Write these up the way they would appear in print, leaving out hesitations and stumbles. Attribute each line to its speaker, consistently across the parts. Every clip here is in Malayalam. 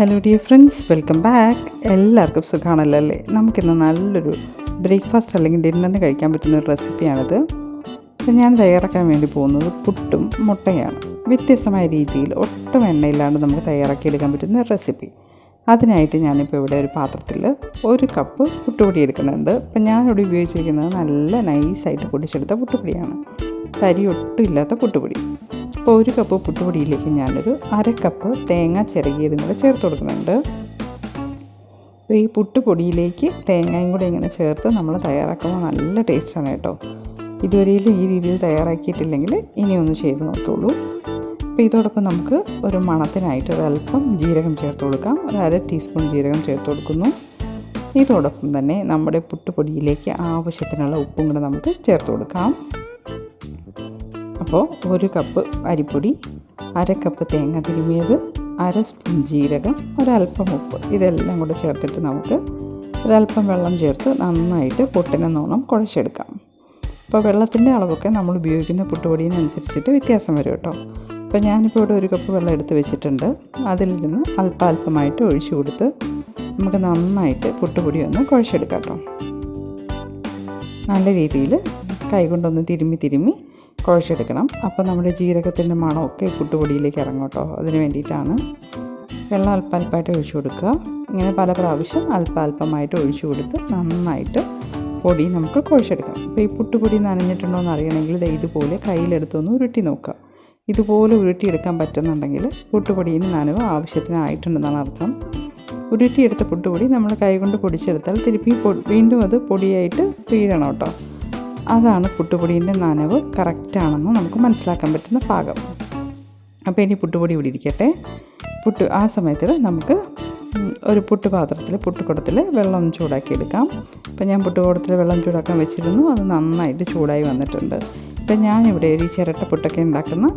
Speaker 1: Hello dear friends, welcome back. എല്ലാവർക്കും സുഖമാണല്ലോ അല്ലേ? നമുക്കിന്ന് നല്ലൊരു ബ്രേക്ക്ഫാസ്റ്റ് അല്ലെങ്കിൽ ഡിന്നറിന് കഴിക്കാൻ പറ്റുന്ന ഒരു റെസിപ്പിയാണിത്. അപ്പോൾ ഞാൻ തയ്യാറാക്കാൻ വേണ്ടി പോകുന്നത് പുട്ടും മുട്ടയാണ്. വ്യത്യസ്തമായ രീതിയിൽ ഒട്ടും എണ്ണയില്ലാണ്ട് നമുക്ക് തയ്യാറാക്കിയെടുക്കാൻ പറ്റുന്ന ഒരു റെസിപ്പി. അതിനായിട്ട് ഞാനിപ്പോൾ ഇവിടെ ഒരു പാത്രത്തിൽ 1 കപ്പ് പുട്ടുപൊടി എടുക്കുന്നുണ്ട്. അപ്പോൾ ഞാനിവിടെ ഉപയോഗിച്ചിരിക്കുന്നത് നല്ല നൈസായിട്ട് പൊടിച്ചെടുത്ത പുട്ടുപൊടിയാണ്, തരി ഒട്ടും ഇല്ലാത്ത പുട്ടുപൊടി. അപ്പോൾ 1 കപ്പ് പുട്ടുപൊടിയിലേക്ക് ഞാനൊരു 1/2 കപ്പ് തേങ്ങ ചിരകിയതും കൂടെ ചേർത്ത് കൊടുക്കുന്നുണ്ട്. അപ്പോൾ ഈ പുട്ടുപൊടിയിലേക്ക് തേങ്ങയും കൂടെ ഇങ്ങനെ ചേർത്ത് നമ്മൾ തയ്യാറാക്കുമ്പോൾ നല്ല ടേസ്റ്റാണ് കേട്ടോ. ഇതുവരെയും ഈ രീതിയിൽ തയ്യാറാക്കിയിട്ടില്ലെങ്കിൽ ഇനി ഒന്ന് ചെയ്ത് നോക്കുള്ളൂ. അപ്പോൾ ഇതോടൊപ്പം നമുക്ക് ഒരു മണത്തിനായിട്ട് ഒരല്പം ജീരകം ചേർത്ത് കൊടുക്കാം. 1/2 ടീസ്പൂൺ ജീരകം ചേർത്ത് കൊടുക്കുന്നു. ഇതോടൊപ്പം തന്നെ നമ്മുടെ പുട്ടുപൊടിയിലേക്ക് ആവശ്യത്തിനുള്ള ഉപ്പും കൂടെ നമുക്ക് ചേർത്ത് കൊടുക്കാം. അപ്പോൾ 1 കപ്പ് അരിപ്പൊടി, 1/2 കപ്പ് തേങ്ങ തിരുമിയത്, 1/2 സ്പൂൺ ജീരകം, ഒരല്പം ഉപ്പ്, ഇതെല്ലാം കൂടെ ചേർത്തിട്ട് നമുക്ക് ഒരല്പം വെള്ളം ചേർത്ത് നന്നായിട്ട് പുട്ടിനോണം കുഴച്ചെടുക്കാം. അപ്പോൾ വെള്ളത്തിൻ്റെ അളവൊക്കെ നമ്മൾ ഉപയോഗിക്കുന്ന പുട്ടുപൊടിയിനനുസരിച്ചിട്ട് വ്യത്യാസം വരും കേട്ടോ. അപ്പോൾ ഞാനിപ്പോൾ ഇവിടെ 1 കപ്പ് വെള്ളം എടുത്ത് വെച്ചിട്ടുണ്ട്. അതിൽ നിന്ന് അല്പാൽപമായിട്ട് ഒഴിച്ചു കൊടുത്ത് നമുക്ക് നന്നായിട്ട് പുട്ടുപൊടി ഒന്ന് കുഴച്ചെടുക്കാം കേട്ടോ. നല്ല രീതിയിൽ കൈകൊണ്ടൊന്ന് തിരുമ്മി കുഴച്ചെടുക്കണം. അപ്പോൾ നമ്മുടെ ജീരകത്തിൻ്റെ മണമൊക്കെ പുട്ടുപൊടിയിലേക്ക് ഇറങ്ങും കേട്ടോ. അതിന് വേണ്ടിയിട്ടാണ് വെള്ളം അല്പാൽപ്പമായിട്ട് ഒഴിച്ചു കൊടുക്കുക. ഇങ്ങനെ പല പ്രാവശ്യം അല്പാൽപമായിട്ട് ഒഴിച്ചു കൊടുത്ത് നന്നായിട്ട് പൊടി നമുക്ക് കുഴച്ചെടുക്കാം. അപ്പോൾ ഈ പുട്ടുപൊടി നനഞ്ഞിട്ടുണ്ടോ എന്ന് അറിയണമെങ്കിൽ ഇതുപോലെ കയ്യിലെടുത്തൊന്ന് ഉരുട്ടി നോക്കുക. ഇതുപോലെ ഉരുട്ടിയെടുക്കാൻ പറ്റുന്നുണ്ടെങ്കിൽ പുട്ടുപൊടിയിൽ നനവ് ആവശ്യത്തിനായിട്ടുണ്ടെന്നാണ് അർത്ഥം. ഉരുട്ടിയെടുത്ത പുട്ടുപൊടി നമ്മൾ കൈകൊണ്ട് പൊടിച്ചെടുത്താൽ തിരുപ്പി വീണ്ടും അത് പൊടിയായിട്ട് വീഴണം കേട്ടോ. അതാണ് പുട്ടുപൊടീൻ്റെ നനവ് കറക്റ്റാണെന്ന് നമുക്ക് മനസ്സിലാക്കാൻ പറ്റുന്ന പാകം. അപ്പോൾ ഇനി പുട്ടുപൊടി ഇവിടെ ഇരിക്കട്ടെ. ആ സമയത്തിൽ നമുക്ക് ഒരു പുട്ടുകുടത്തിൽ വെള്ളം ഒന്ന് ചൂടാക്കിയെടുക്കാം. അപ്പോൾ ഞാൻ പുട്ടുകുടത്തിൽ വെള്ളം ചൂടാക്കാൻ വെച്ചിരുന്നു. അത് നന്നായിട്ട് ചൂടായി വന്നിട്ടുണ്ട്. അപ്പോൾ ഞാനിവിടെ ഒരു ചിരട്ട പുട്ടൊക്കെ ഉണ്ടാക്കുന്ന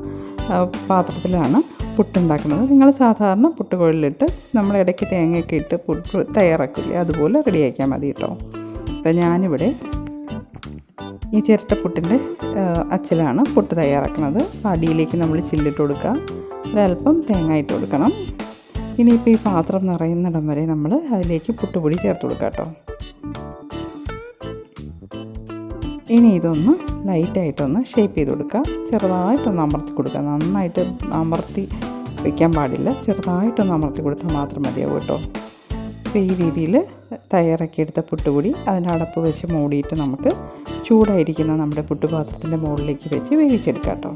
Speaker 1: പാത്രത്തിലാണ് പുട്ടുണ്ടാക്കുന്നത്. നിങ്ങൾ സാധാരണ പുട്ടുകുഴലിലിട്ട് നമ്മൾ ഇടയ്ക്ക് തേങ്ങയൊക്കെ ഇട്ട് പുട്ട് തയ്യാറാക്കില്ലേ, അതുപോലെ റെഡിയാക്കിയാൽ മതി കേട്ടോ. അപ്പോൾ ഞാനിവിടെ ഈ ചിരട്ടപ്പുട്ടിൻ്റെ അച്ചിലാണ് പുട്ട് തയ്യാറാക്കുന്നത്. അടിയിലേക്ക് നമ്മൾ ചില്ലിട്ട് കൊടുക്കുക, ഒരല്പം തേങ്ങ ഇട്ട് കൊടുക്കണം. ഇനിയിപ്പോൾ ഈ പാത്രം നിറയുന്നിടം വരെ നമ്മൾ അതിലേക്ക് പുട്ടുപൊടി ചേർത്ത് കൊടുക്കുക കേട്ടോ. ഇനി ഇതൊന്ന് ലൈറ്റായിട്ടൊന്ന് ഷേപ്പ് ചെയ്ത് കൊടുക്കുക. ചെറുതായിട്ടൊന്ന് അമർത്തി കൊടുക്കുക. നന്നായിട്ട് അമർത്തി വയ്ക്കാൻ പാടില്ല, ചെറുതായിട്ടൊന്ന് അമർത്തി കൊടുത്താൽ മാത്രം മതിയാവും കേട്ടോ. അപ്പോൾ ഈ രീതിയിൽ തയ്യാറാക്കിയെടുത്ത പുട്ടുപൊടി അതിൻ്റെ അടപ്പ് വെച്ച് മൂടിയിട്ട് നമുക്ക് ചൂടായിരിക്കുന്ന നമ്മുടെ പുട്ടുപാത്രത്തിൻ്റെ മുകളിലേക്ക് വെച്ച് വേവിച്ചെടുക്കാം കേട്ടോ.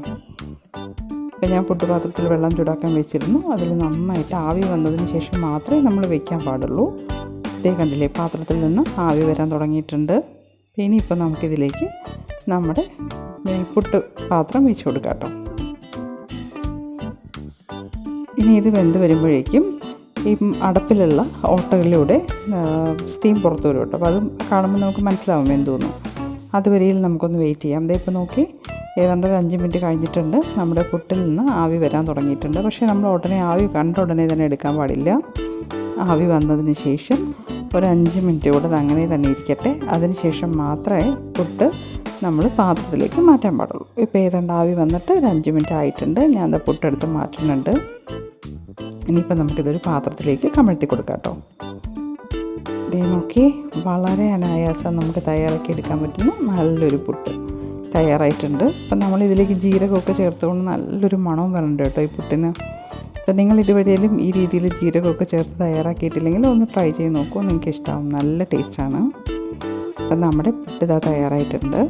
Speaker 1: അപ്പോൾ ഞാൻ പുട്ടുപാത്രത്തിൽ വെള്ളം ചൂടാക്കാൻ വെച്ചിരുന്നു. അതിൽ നന്നായിട്ട് ആവി വന്നതിന് ശേഷം മാത്രമേ നമ്മൾ വയ്ക്കാൻ പാടുള്ളൂ. ഇതേ കണ്ടില്ലേ, പാത്രത്തിൽ നിന്ന് ആവി വരാൻ തുടങ്ങിയിട്ടുണ്ട്. ഇനിയിപ്പോൾ നമുക്കിതിലേക്ക് നമ്മുടെ പുട്ട് പാത്രം വെച്ച് കൊടുക്കാം കേട്ടോ. ഇനി ഇത് വെന്ത് വരുമ്പോഴേക്കും ഈ അടപ്പിലുള്ള ഓട്ടകളിലൂടെ സ്റ്റീം പുറത്ത് വരും കേട്ടോ. അപ്പോൾ അത് കാണുമ്പോൾ നമുക്ക് മനസ്സിലാവും വെന്തോന്നും. അതുവരെയും നമുക്കൊന്ന് വെയിറ്റ് ചെയ്യാം. ഇപ്പോൾ നോക്കി ഏതാണ്ട് ഒരു 5 മിനിറ്റ് കഴിഞ്ഞിട്ടുണ്ട്. നമ്മുടെ പുട്ടിൽ നിന്ന് ആവി വരാൻ തുടങ്ങിയിട്ടുണ്ട്. പക്ഷേ നമ്മൾ ആവി കണ്ട ഉടനെ തന്നെ എടുക്കാൻ പാടില്ല. ആവി വന്നതിന് ശേഷം ഒരു 5 മിനിറ്റ് കൂടെ അങ്ങനെ തന്നെ ഇരിക്കട്ടെ. അതിന് ശേഷം മാത്രമേ പുട്ട് നമ്മൾ പാത്രത്തിലേക്ക് മാറ്റാൻ പാടുള്ളൂ. ഇപ്പോൾ ഏതാണ്ട് ആവി വന്നിട്ട് ഒരു 5 മിനിറ്റ് ആയിട്ടുണ്ട്. ഞാൻ പുട്ടെടുത്ത് മാറ്റുന്നുണ്ട്. ഇനിയിപ്പോൾ നമുക്കിതൊരു പാത്രത്തിലേക്ക് കമഴ്ത്തി കൊടുക്കാം കേട്ടോ. ഇതേ നോക്കി വളരെ അനായാസം നമുക്ക് തയ്യാറാക്കി എടുക്കാൻ പറ്റുന്ന നല്ലൊരു പുട്ട് തയ്യാറായിട്ടുണ്ട്. അപ്പം നമ്മളിതിലേക്ക് ജീരകമൊക്കെ ചേർത്തുകൊണ്ട് നല്ലൊരു മണവും വരണ്ട കേട്ടോ ഈ പുട്ടിന്. അപ്പം നിങ്ങൾ ഇതുവരെയും ഈ രീതിയിൽ ജീരകമൊക്കെ ചേർത്ത് തയ്യാറാക്കിയിട്ടില്ലെങ്കിൽ ഒന്ന് ട്രൈ ചെയ്ത് നോക്കൂ, നിങ്ങൾക്ക് ഇഷ്ടമാവും. നല്ല ടേസ്റ്റാണ്. അപ്പം നമ്മുടെ പുട്ട് ഇതാ തയ്യാറായിട്ടുണ്ട്.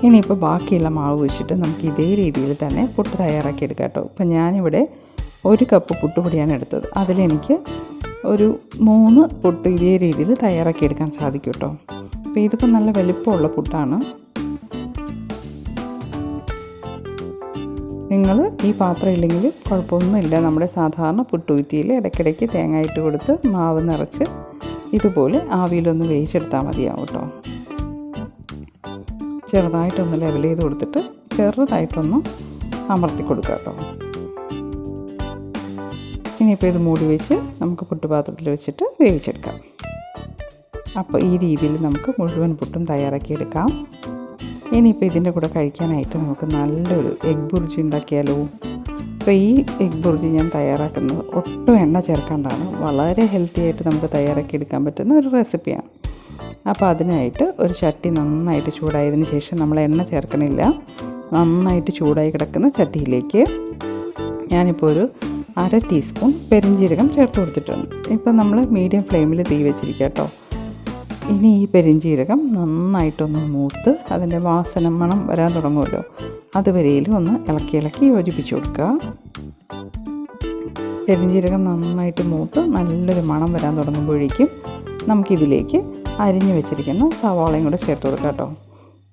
Speaker 1: ഇനിയിപ്പോൾ ബാക്കിയുള്ള മാവ് വെച്ചിട്ട് നമുക്ക് ഇതേ രീതിയിൽ തന്നെ പുട്ട് തയ്യാറാക്കി എടുക്കാം കേട്ടോ. അപ്പം ഞാനിവിടെ 1 കപ്പ് പുട്ടുപൊടിയാണ് എടുത്തത്. അതിലെനിക്ക് ഒരു 3 പുട്ട് ഇതേ രീതിയിൽ തയ്യാറാക്കിയെടുക്കാൻ സാധിക്കും കേട്ടോ. അപ്പോൾ ഇതിപ്പോൾ നല്ല വലിപ്പമുള്ള പുട്ടാണ്. നിങ്ങൾ ഈ പാത്രം ഇല്ലെങ്കിൽ കുഴപ്പമൊന്നുമില്ല. നമ്മുടെ സാധാരണ പുട്ടുകുറ്റിയിൽ ഇടയ്ക്കിടയ്ക്ക് തേങ്ങ ഇട്ട് കൊടുത്ത് മാവ് നിറച്ച് ഇതുപോലെ ആവിയിലൊന്ന് വേവിച്ചെടുത്താൽ മതിയാവും കേട്ടോ. ചെറുതായിട്ടൊന്ന് ലെവൽ ചെയ്ത് കൊടുത്തിട്ട് ചെറുതായിട്ടൊന്ന് അമർത്തി കൊടുക്കുക കേട്ടോ. ഇനിയിപ്പോൾ ഇത് മൂടി വെച്ച് നമുക്ക് പുട്ടുപാത്രത്തിൽ വെച്ചിട്ട് വേവിച്ചെടുക്കാം. അപ്പോൾ ഈ രീതിയിൽ നമുക്ക് മുഴുവൻ പുട്ടും തയ്യാറാക്കിയെടുക്കാം. ഇനിയിപ്പോൾ ഇതിൻ്റെ കൂടെ കഴിക്കാനായിട്ട് നമുക്ക് നല്ലൊരു എഗ് ബുർജി ഉണ്ടാക്കിയാലോ. അപ്പോൾ ഈ എഗ് ബുർജി ഞാൻ തയ്യാറാക്കുന്നത് ഒട്ടും എണ്ണ ചേർക്കാണ്ടാണ്. വളരെ ഹെൽത്തി ആയിട്ട് നമുക്ക് തയ്യാറാക്കി എടുക്കാൻ പറ്റുന്ന ഒരു റെസിപ്പിയാണ്. അപ്പോൾ അതിനായിട്ട് ഒരു ചട്ടി നന്നായിട്ട് ചൂടായതിന് ശേഷം നമ്മൾ എണ്ണ ചേർക്കണില്ല. നന്നായിട്ട് ചൂടായി കിടക്കുന്ന ചട്ടിയിലേക്ക് ഞാനിപ്പോൾ ഒരു 1/2 ടീസ്പൂൺ പെരിഞ്ജീരകം ചേർത്ത് കൊടുത്തിട്ടുണ്ട്. ഇപ്പോൾ നമ്മൾ മീഡിയം ഫ്ലെയിമിൽ തീ വെച്ചിരിക്കുക കേട്ടോ. ഇനി ഈ പെരിഞ്ജീരകം നന്നായിട്ടൊന്ന് മൂത്ത് അതിൻ്റെ വാസന മണം വരാൻ തുടങ്ങുമല്ലോ, അതുവരെയും ഒന്ന് ഇളക്കി യോജിപ്പിച്ച് കൊടുക്കുക. പെരിഞ്ജീരകം നന്നായിട്ട് മൂത്ത് നല്ലൊരു മണം വരാൻ തുടങ്ങുമ്പോഴേക്കും നമുക്കിതിലേക്ക് അരിഞ്ഞു വെച്ചിരിക്കുന്ന സവാളയും കൂടെ ചേർത്ത് കൊടുക്കാം കേട്ടോ.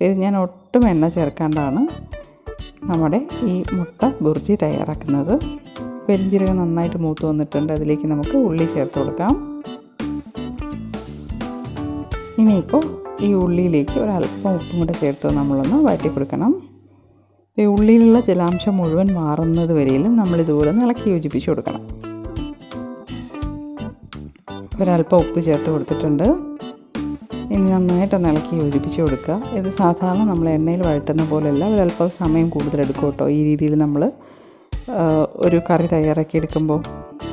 Speaker 1: ഇത് ഞാൻ ഒട്ടും എണ്ണ ചേർക്കാണ്ടാണ് നമ്മുടെ ഈ മുട്ട ബുർജി തയ്യാറാക്കുന്നത്. പെരിഞ്ജീരകം നന്നായിട്ട് മൂത്ത് വന്നിട്ടുണ്ട്. അതിലേക്ക് നമുക്ക് ഉള്ളി ചേർത്ത് കൊടുക്കാം. ഇനിയിപ്പോൾ ഈ ഉള്ളിയിലേക്ക് ഒരല്പം ഉപ്പും കൂടെ ചേർത്ത് നമ്മളൊന്ന് വഴറ്റി കൊടുക്കണം. ഈ ഉള്ളിയിലുള്ള ജലാംശം മുഴുവൻ മാറുന്നത് വരെയും നമ്മളിതുപോലെ ഒന്ന് ഇളക്കി യോജിപ്പിച്ച് കൊടുക്കണം. ഒരല്പം ഉപ്പ് ചേർത്ത് കൊടുത്തിട്ടുണ്ട്. ഇനി നന്നായിട്ടൊന്ന് ഇളക്കി യോജിപ്പിച്ച് കൊടുക്കുക. ഇത് സാധാരണ നമ്മൾ എണ്ണയിൽ വഴറ്റുന്ന പോലെയല്ല, ഒരല്പം സമയം കൂടുതലെടുക്കും കേട്ടോ. ഈ രീതിയിൽ നമ്മൾ ഒരു കറി തയ്യാറാക്കി എടുക്കുമ്പോൾ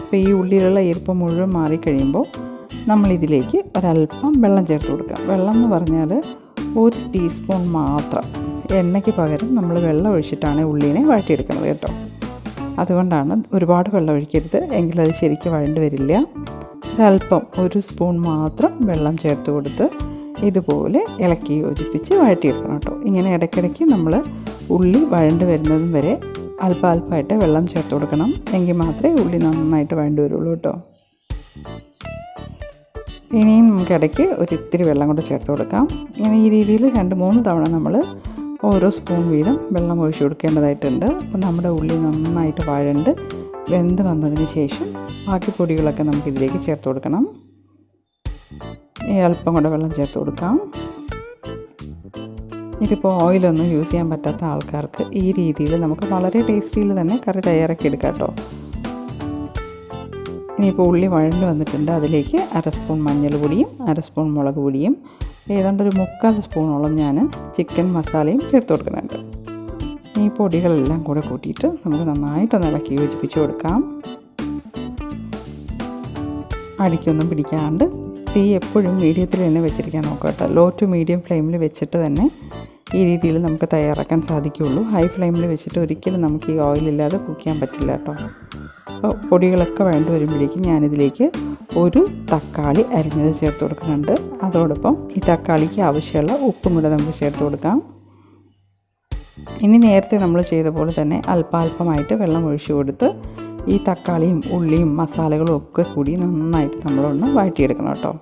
Speaker 1: ഇപ്പോൾ ഈ ഉള്ളിയിലുള്ള ഈർപ്പം മുഴുവൻ മാറിക്കഴിയുമ്പോൾ നമ്മളിതിലേക്ക് ഒരല്പം വെള്ളം ചേർത്ത് കൊടുക്കുക. വെള്ളം എന്ന് പറഞ്ഞാൽ 1 ടീസ്പൂൺ മാത്രം. എണ്ണയ്ക്ക് പകരം നമ്മൾ വെള്ളം ഒഴിച്ചിട്ടാണ് ഉള്ളിനെ വഴറ്റിയെടുക്കുന്നത് കേട്ടോ. അതുകൊണ്ടാണ് ഒരുപാട് വെള്ളം ഒഴിക്കരുത്, എങ്കിലത് ശരിക്കും വഴണ്ട് വരില്ല. ഒരല്പം 1 സ്പൂൺ മാത്രം വെള്ളം ചേർത്ത് കൊടുത്ത് ഇതുപോലെ ഇളക്കി യോജിപ്പിച്ച് വഴറ്റിയെടുക്കണം കേട്ടോ. ഇങ്ങനെ ഇടയ്ക്കിടയ്ക്ക് നമ്മൾ ഉള്ളി വഴണ്ട് വരുന്നതും വരെ അല്പമായിട്ട് വെള്ളം ചേർത്ത് കൊടുക്കണം. എങ്കിൽ മാത്രമേ ഉള്ളി നന്നായിട്ട് വഴണ്ട് വരുള്ളൂ കേട്ടോ. ഇനിയും നമുക്ക് ഇടയ്ക്ക് ഒരിത്തിരി വെള്ളം കൂടെ ചേർത്ത് കൊടുക്കാം. ഇങ്ങനെ ഈ രീതിയിൽ 2-3 തവണ നമ്മൾ ഓരോ സ്പൂൺ വീതം വെള്ളം ഒഴിച്ചു കൊടുക്കേണ്ടതായിട്ടുണ്ട്. അപ്പോൾ നമ്മുടെ ഉള്ളി നന്നായിട്ട് വഴണ്ട് വെന്ത് വന്നതിന് ശേഷം ബാക്കി പൊടികളൊക്കെ നമുക്കിതിലേക്ക് ചേർത്ത് കൊടുക്കണം. ഈ അല്പം കൂടെ വെള്ളം ചേർത്ത് കൊടുക്കാം. ഇതിപ്പോൾ ഓയിലൊന്നും യൂസ് ചെയ്യാൻ പറ്റാത്ത ആൾക്കാർക്ക് ഈ രീതിയിൽ നമുക്ക് വളരെ ടേസ്റ്റിയിൽ തന്നെ കറി തയ്യാറാക്കി എടുക്കാം കേട്ടോ. ഇനിയിപ്പോൾ ഉള്ളി വഴണ്ട് വന്നിട്ടുണ്ട്. അതിലേക്ക് 1/2 സ്പൂൺ മഞ്ഞൾപ്പൊടിയും 1/2 സ്പൂൺ മുളക് പൊടിയും ഏതാണ്ട് ഒരു 3/4 സ്പൂണോളം ഞാൻ ചിക്കൻ മസാലയും ചേർത്ത് കൊടുക്കുന്നുണ്ട്. ഈ പൊടികളെല്ലാം കൂടെ കൂട്ടിയിട്ട് നമുക്ക് നന്നായിട്ടൊന്ന് ഇളക്കി യോജിപ്പിച്ച് കൊടുക്കാം. അടിക്കൊന്നും പിടിക്കാണ്ട് തീ എപ്പോഴും മീഡിയത്തിൽ തന്നെ വെച്ചിരിക്കാൻ നോക്കുക കേട്ടോ. ലോ ടു മീഡിയം ഫ്ലെയിമിൽ വെച്ചിട്ട് തന്നെ ഈ രീതിയിൽ നമുക്ക് തയ്യാറാക്കാൻ സാധിക്കുകയുള്ളൂ. ഹൈ ഫ്ലെയിമിൽ വെച്ചിട്ട് ഒരിക്കലും നമുക്ക് ഈ ഓയിലില്ലാതെ കുക്ക് ചെയ്യാൻ പറ്റില്ല കേട്ടോ. അപ്പോൾ പൊടികളൊക്കെ വേണ്ടി വരുമ്പോഴേക്കും ഞാനിതിലേക്ക് ഒരു തക്കാളി അരിഞ്ഞത് ചേർത്ത് കൊടുക്കുന്നുണ്ട്. അതോടൊപ്പം ഈ തക്കാളിക്ക് ആവശ്യമുള്ള ഉപ്പും കൂടെ നമുക്ക് ചേർത്ത് കൊടുക്കാം. ഇനി നേരത്തെ നമ്മൾ ചെയ്ത പോലെ തന്നെ അല്പാൽപമായിട്ട് വെള്ളം ഒഴിച്ചു കൊടുത്ത് ഈ തക്കാളിയും ഉള്ളിയും മസാലകളും ഒക്കെ കൂടി നന്നായിട്ട് നമ്മളൊന്ന് വഴറ്റിയെടുക്കണം കേട്ടോ.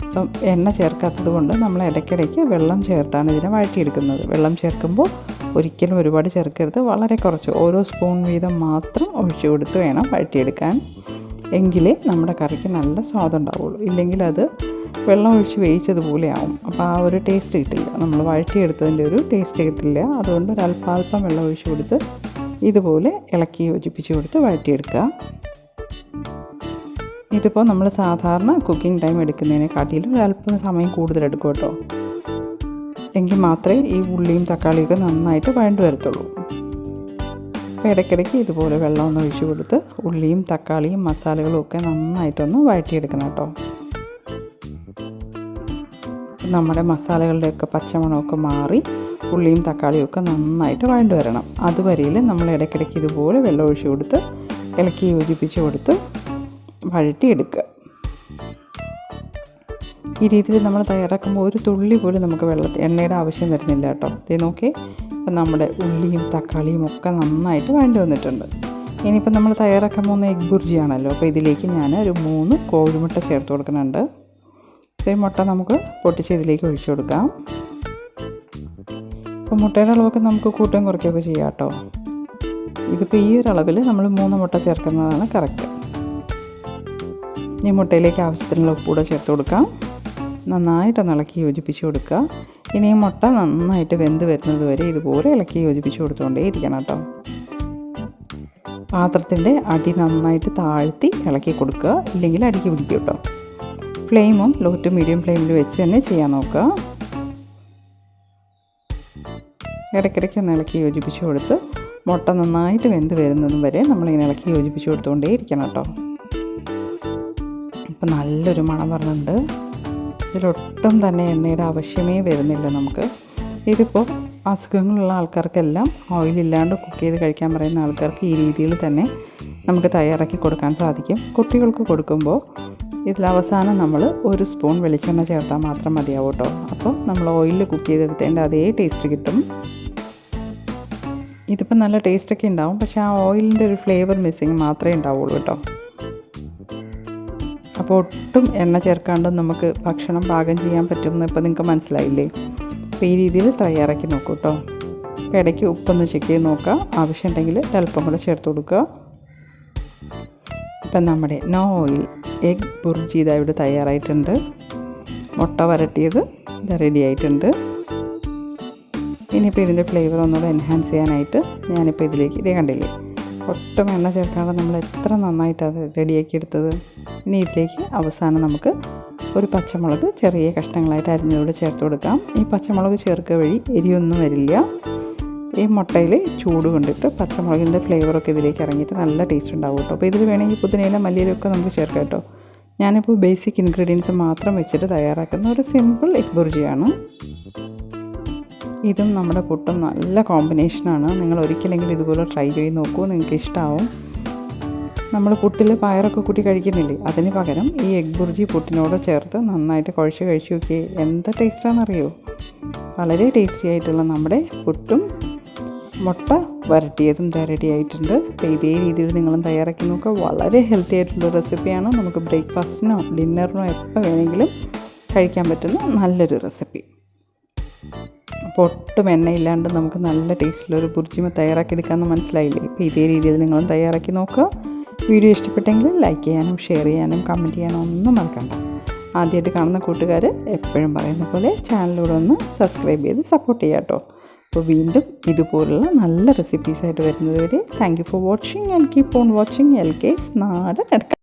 Speaker 1: അപ്പം എണ്ണ ചേർക്കാത്തത് കൊണ്ട് നമ്മൾ ഇടയ്ക്കിടയ്ക്ക് വെള്ളം ചേർത്താണ് ഇതിനെ വഴറ്റിയെടുക്കുന്നത്. വെള്ളം ചേർക്കുമ്പോൾ ഒരിക്കലും ഒരുപാട് ചേർക്കരുത്, വളരെ കുറച്ച് ഓരോ സ്പൂൺ വീതം മാത്രം ഒഴിച്ചു കൊടുത്ത് വേണം വഴറ്റിയെടുക്കാൻ. എങ്കിലേ നമ്മുടെ കറിക്ക് നല്ല സ്വാദുണ്ടാവുള്ളൂ. ഇല്ലെങ്കിൽ അത് വെള്ളം ഒഴിച്ച് വേവിച്ചതുപോലെ ആവും. അപ്പോൾ ആ ഒരു ടേസ്റ്റ് കിട്ടില്ല, നമ്മൾ വഴറ്റിയെടുത്തതിൻ്റെ ഒരു ടേസ്റ്റ് കിട്ടില്ല. അതുകൊണ്ട് ഒരു അല്പാൽപ്പം വെള്ളം ഒഴിച്ച് കൊടുത്ത് ഇതുപോലെ ഇളക്കി യോജിപ്പിച്ച് കൊടുത്ത് വഴറ്റിയെടുക്കുക. ഇതിപ്പോൾ നമ്മൾ സാധാരണ കുക്കിംഗ് ടൈം എടുക്കുന്നതിനെക്കാട്ടിലും ഒരല്പം സമയം കൂടുതലെടുക്കും കേട്ടോ. എങ്കിൽ മാത്രമേ ഈ ഉള്ളിയും തക്കാളിയൊക്കെ നന്നായിട്ട് വഴണ്ട് വരത്തുള്ളൂ. അപ്പോൾ ഇടയ്ക്കിടയ്ക്ക് ഇതുപോലെ വെള്ളം ഒന്ന് ഒഴിച്ച് കൊടുത്ത് ഉള്ളിയും തക്കാളിയും മസാലകളും ഒക്കെ നന്നായിട്ടൊന്ന് വഴറ്റിയെടുക്കണം കേട്ടോ. നമ്മുടെ മസാലകളുടെയൊക്കെ പച്ചമണമൊക്കെ മാറി ഉള്ളിയും തക്കാളിയും ഒക്കെ നന്നായിട്ട് വഴണ്ട് വരണം. അതുവരെയിൽ നമ്മൾ ഇടയ്ക്കിടയ്ക്ക് ഇതുപോലെ വെള്ളം ഒഴിച്ച് കൊടുത്ത് ഇളക്കി യോജിപ്പിച്ച് കൊടുത്ത് വഴറ്റിയെടുക്കുക. ഈ രീതിയിൽ നമ്മൾ തയ്യാറാക്കുമ്പോൾ ഒരു തുള്ളി പോലും നമുക്ക് എണ്ണയുടെ ആവശ്യം വരുന്നില്ല കേട്ടോ. ഇത് നോക്കി, ഇപ്പം നമ്മുടെ ഉള്ളിയും തക്കാളിയും ഒക്കെ നന്നായിട്ട് വഴണ്ട് വന്നിട്ടുണ്ട്. ഇനിയിപ്പോൾ നമ്മൾ തയ്യാറാക്കാൻ പോകുന്ന എഗ് ബുർജിയാണല്ലോ. അപ്പോൾ ഇതിലേക്ക് ഞാൻ ഒരു 3 കോഴിമുട്ട ചേർത്ത് കൊടുക്കുന്നുണ്ട്. ഈ മുട്ട നമുക്ക് പൊട്ടിച്ച് ഇതിലേക്ക് ഒഴിച്ചു കൊടുക്കാം. അപ്പോൾ മുട്ടയുടെ അളവൊക്കെ നമുക്ക് കൂട്ടുകയും കുറയ്ക്കുകയൊക്കെ ചെയ്യാം കേട്ടോ. ഇതിപ്പോൾ ഈ ഒരു അളവിൽ നമ്മൾ 3 മുട്ട ചേർക്കുന്നതാണ് കറക്റ്റ്. ഈ മുട്ടയിലേക്ക് ആവശ്യത്തിനുള്ള ഉപ്പൂടെ ചേർത്ത് കൊടുക്കാം. നന്നായിട്ടൊന്ന് ഇളക്കി യോജിപ്പിച്ച് കൊടുക്കുക. ഇനി ഈ മുട്ട നന്നായിട്ട് വെന്ത് വരുന്നത് വരെ ഇതുപോലെ ഇളക്കി യോജിപ്പിച്ച് കൊടുത്തുകൊണ്ടേ ഇരിക്കണം കേട്ടോ. പാത്രത്തിൻ്റെ അടി നന്നായിട്ട് താഴ്ത്തി ഇളക്കി കൊടുക്കുക, ഇല്ലെങ്കിൽ അടിക്ക് പിടിക്കും കേട്ടോ. ഫ്ലെയിമും ലോ ടു മീഡിയം ഫ്ലെയിമിൽ വെച്ച് തന്നെ ചെയ്യാൻ നോക്കുക. ഇടയ്ക്കിടയ്ക്ക് ഒന്ന് ഇളക്കി യോജിപ്പിച്ച് കൊടുത്ത് മുട്ട നന്നായിട്ട് വെന്ത് വരുന്നതും വരെ നമ്മളിങ്ങനെ ഇളക്കി യോജിപ്പിച്ച് കൊടുത്തുകൊണ്ടേ ഇരിക്കണം കേട്ടോ. ഇപ്പം നല്ലൊരു മണം വരുന്നുണ്ട്. ഇതിലൊട്ടും തന്നെ എണ്ണയുടെ ആവശ്യമേ വരുന്നില്ല നമുക്ക്. ഇതിപ്പോൾ അസുഖങ്ങളുള്ള ആൾക്കാർക്കെല്ലാം ഓയിലില്ലാണ്ട് കുക്ക് ചെയ്ത് കഴിക്കാൻ പറയുന്ന ആൾക്കാർക്ക് ഈ രീതിയിൽ തന്നെ നമുക്ക് തയ്യാറാക്കി കൊടുക്കാൻ സാധിക്കും. കുട്ടികൾക്ക് കൊടുക്കുമ്പോൾ ഇതിലവസാനം നമ്മൾ 1 സ്പൂൺ വെളിച്ചെണ്ണ ചേർത്താൽ മാത്രം മതിയാവും കേട്ടോ. അപ്പോൾ നമ്മൾ ഓയിലിൽ കുക്ക് ചെയ്തെടുത്തതിൻ്റെ അതേ ടേസ്റ്റ് കിട്ടും. ഇതിപ്പോൾ നല്ല ടേസ്റ്റൊക്കെ ഉണ്ടാവും, പക്ഷേ ആ ഓയിലിൻ്റെ ഒരു ഫ്ലേവർ മിസ്സിങ് മാത്രമേ ഉണ്ടാവുള്ളൂ കേട്ടോ. അപ്പോൾ ഒട്ടും എണ്ണ ചേർക്കാണ്ട് നമുക്ക് ഭക്ഷണം പാകം ചെയ്യാൻ പറ്റുമെന്ന് ഇപ്പോൾ നിങ്ങൾക്ക് മനസ്സിലായില്ലേ? അപ്പോൾ ഈ രീതിയിൽ തയ്യാറാക്കി നോക്കൂ കേട്ടോ. അപ്പോൾ ഇടയ്ക്ക് ഉപ്പൊന്ന് ചെക്ക് ചെയ്ത് നോക്കുക, ആവശ്യമുണ്ടെങ്കിൽ ഒരല്പം കൂടെ ചേർത്ത് കൊടുക്കുക. ഇപ്പം നമ്മുടെ നോ ഓയിൽ എഗ് ബുർജി ഇതാ ഇവിടെ തയ്യാറായിട്ടുണ്ട്. മുട്ട വരട്ടിയത് ഇത് റെഡി ആയിട്ടുണ്ട്. ഇനിയിപ്പോൾ ഇതിൻ്റെ ഫ്ലേവർ ഒന്നുകൂടെ എൻഹാൻസ് ചെയ്യാനായിട്ട് ഞാനിപ്പോൾ ഇതിലേക്ക് ഇതേ കണ്ടില്ലേ, ഒട്ടും എണ്ണ ചേർക്കാതെ നമ്മൾ എത്ര നന്നായിട്ട് അത് റെഡിയാക്കി എടുത്തത്. ഇനി ഇതിലേക്ക് അവസാനം നമുക്ക് ഒരു പച്ചമുളക് ചെറിയ കഷ്ണങ്ങളായിട്ട് അരിഞ്ഞതോടെ ചേർത്ത് കൊടുക്കാം. ഈ പച്ചമുളക് ചേർക്കുക വഴി എരിയൊന്നും വരില്ല. ഈ മുട്ടയിൽ ചൂട് കൊണ്ടിട്ട് പച്ചമുളകിൻ്റെ ഫ്ലേവറൊക്കെ ഇതിലേക്ക് ഇറങ്ങിയിട്ട് നല്ല ടേസ്റ്റ് ഉണ്ടാവും കേട്ടോ. അപ്പോൾ ഇതിൽ വേണമെങ്കിൽ പുതിനയില മല്ലിയിലൊക്കെ നമുക്ക് ചേർക്കാം കേട്ടോ. ഞാനിപ്പോൾ ബേസിക് ഇൻഗ്രീഡിയൻസ് മാത്രം വെച്ചിട്ട് തയ്യാറാക്കുന്ന ഒരു സിമ്പിൾ എഗ് ബുർജിയാണ്. ഇതും നമ്മുടെ പുട്ടും നല്ല കോമ്പിനേഷനാണ്. നിങ്ങൾ ഒരിക്കലെങ്കിലും ഇതുപോലെ ട്രൈ ചെയ്ത് നോക്കൂ, നിങ്ങൾക്ക് ഇഷ്ടമാവും. നമ്മൾ പുട്ടിൽ പയറൊക്കെ കൂട്ടി കഴിക്കുന്നില്ലേ, അതിന് പകരം ഈ എഗ് ബുർജി പുട്ടിനോട് ചേർത്ത് നന്നായിട്ട് കഴിച്ച് നോക്കി എന്താ ടേസ്റ്റാണെന്നറിയോ? വളരെ ടേസ്റ്റി ആയിട്ടുള്ള നമ്മുടെ പുട്ടും മുട്ട വരട്ടിയതും റെഡി ആയിട്ടുണ്ട്. അപ്പോൾ ഇതേ രീതിയിൽ നിങ്ങളും തയ്യാറാക്കി നോക്കുക. വളരെ ഹെൽത്തി ആയിട്ടുള്ള റെസിപ്പിയാണ്. നമുക്ക് ബ്രേക്ക്ഫാസ്റ്റിനോ ഡിന്നറിനോ എപ്പോൾ വേണമെങ്കിലും കഴിക്കാൻ പറ്റുന്ന നല്ലൊരു റെസിപ്പി. അപ്പോൾ ഒട്ടും എണ്ണയില്ലാണ്ട് നമുക്ക് നല്ല ടേസ്റ്റിലൊരു ബുർജിമ തയ്യാറാക്കി എടുക്കാമെന്ന് മനസ്സിലായില്ലേ? അപ്പോൾ ഇതേ രീതിയിൽ നിങ്ങളും തയ്യാറാക്കി നോക്കുക. വീഡിയോ ഇഷ്ടപ്പെട്ടെങ്കിൽ ലൈക്ക് ചെയ്യാനും ഷെയർ ചെയ്യാനും കമൻറ്റ് ചെയ്യാനും ഒന്നും മറക്കണ്ട. ആദ്യമായിട്ട് കാണുന്ന കൂട്ടുകാർ എപ്പോഴും പറയുന്ന പോലെ ചാനലിലൂടെ ഒന്ന് സബ്സ്ക്രൈബ് ചെയ്ത് സപ്പോർട്ട് ചെയ്യാം കേട്ടോ. അപ്പോൾ വീണ്ടും ഇതുപോലുള്ള നല്ല റെസിപ്പീസായിട്ട് വരുന്നത് വരെ thank you for watching and keep on watching LK's നാടൻ അടുക്കള.